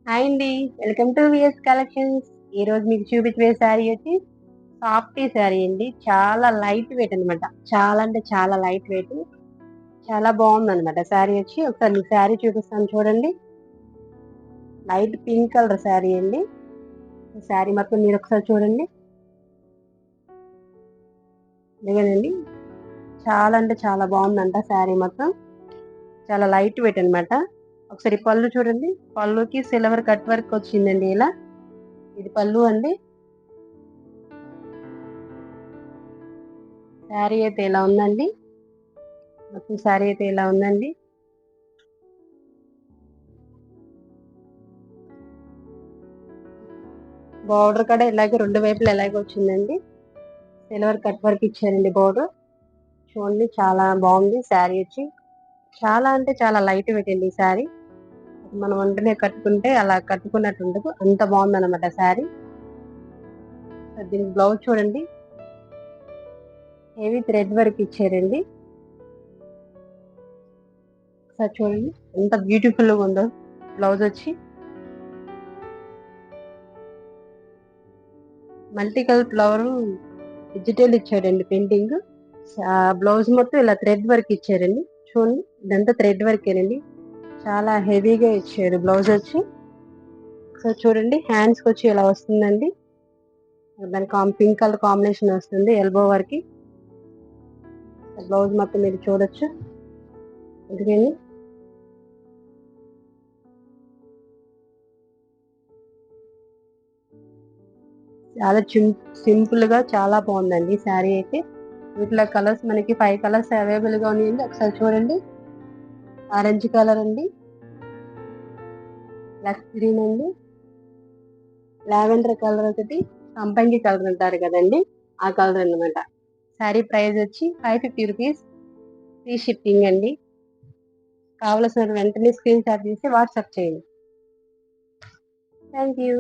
Hi అండి. Welcome to VS collections. ఈరోజు మీకు చూపించే శారీ వచ్చి సాఫ్టీ శారీ అండి. చాలా లైట్ వెయిట్ అనమాట. చాలా అంటే చాలా లైట్ వెయిట్. చాలా బాగుందనమాట శారీ వచ్చి. ఒకసారి మీకు శారీ చూపిస్తాను చూడండి. లైట్ పింక్ కలర్ శారీ అండి. ఈ శారీ మొత్తం మీరు ఒకసారి చూడండి. ఇదేనండి. చాలా అంటే చాలా బాగుందంట శారీ మొత్తం. చాలా లైట్ వెయిట్ అనమాట. ఒకసారి పళ్ళు చూడండి. పళ్ళుకి సిల్వర్ కట్ వర్క్ వచ్చిందండి ఇలా. ఇది పళ్ళు అండి. శారీ అయితే ఇలా ఉందండి. మొత్తం శారీ అయితే ఇలా ఉందండి. బార్డర్ కూడా ఇలాగే రెండు వైపులు ఇలాగే వచ్చిందండి. సిల్వర్ కట్ వర్క్ ఇచ్చారండి బార్డర్. చూడండి చాలా బాగుంది శారీ వచ్చి. చాలా అంటే చాలా లైట్ వెయిట్ అండి ఈ శారీ. మనం వెంటనే కట్టుకుంటే అలా కట్టుకున్నట్టు ఉండదు. అంత బాగుంది అనమాట శారీ. దీని బ్లౌజ్ చూడండి. హెవీ థ్రెడ్ వర్క్ ఇచ్చారండి. ఒకసారి చూడండి ఎంత బ్యూటిఫుల్ గా ఉందో బ్లౌజ్ వచ్చి. మల్టీ కలర్ ఫ్లవర్ డిజిటల్ ఇచ్చాడండి పెయింటింగ్. బ్లౌజ్ మొత్తం ఇలా థ్రెడ్ వర్క్ ఇచ్చారండి. చూడండి ఇదంతా థ్రెడ్ వర్కేనండి. చాలా హెవీగా ఇచ్చారు బ్లౌజ్ వచ్చి. సో చూడండి హ్యాండ్స్ కి వచ్చి ఇలా వస్తుందండి. దానికి పింక్ కలర్ కాంబినేషన్ వస్తుంది ఎల్బో వరకు. బ్లౌజ్ మొత్తం మీరు చూడొచ్చు. ఎందుకని చాలా సింపుల్ గా చాలా బాగుందండి శారీ అయితే. వీటిలో కలర్స్ మనకి 5 కలర్స్ అవైలబుల్ గా ఉన్నాయండి. ఒకసారి చూడండి. ఆరెంజ్ కలర్ అండి, లక్స్ గ్రీన్ అండి, లావెండర్ కలర్ ఒకటి, సంపంగి కలర్ అంటారు కదండి ఆ కలర్ అన్నమాట. శారీ ప్రైస్ వచ్చి 550 రూపీస్. ఫ్రీ షిప్పింగ్ అండి. కావలసిన వెంటనే స్క్రీన్ షాట్ తీసి వాట్సాప్ చేయండి. Thank you.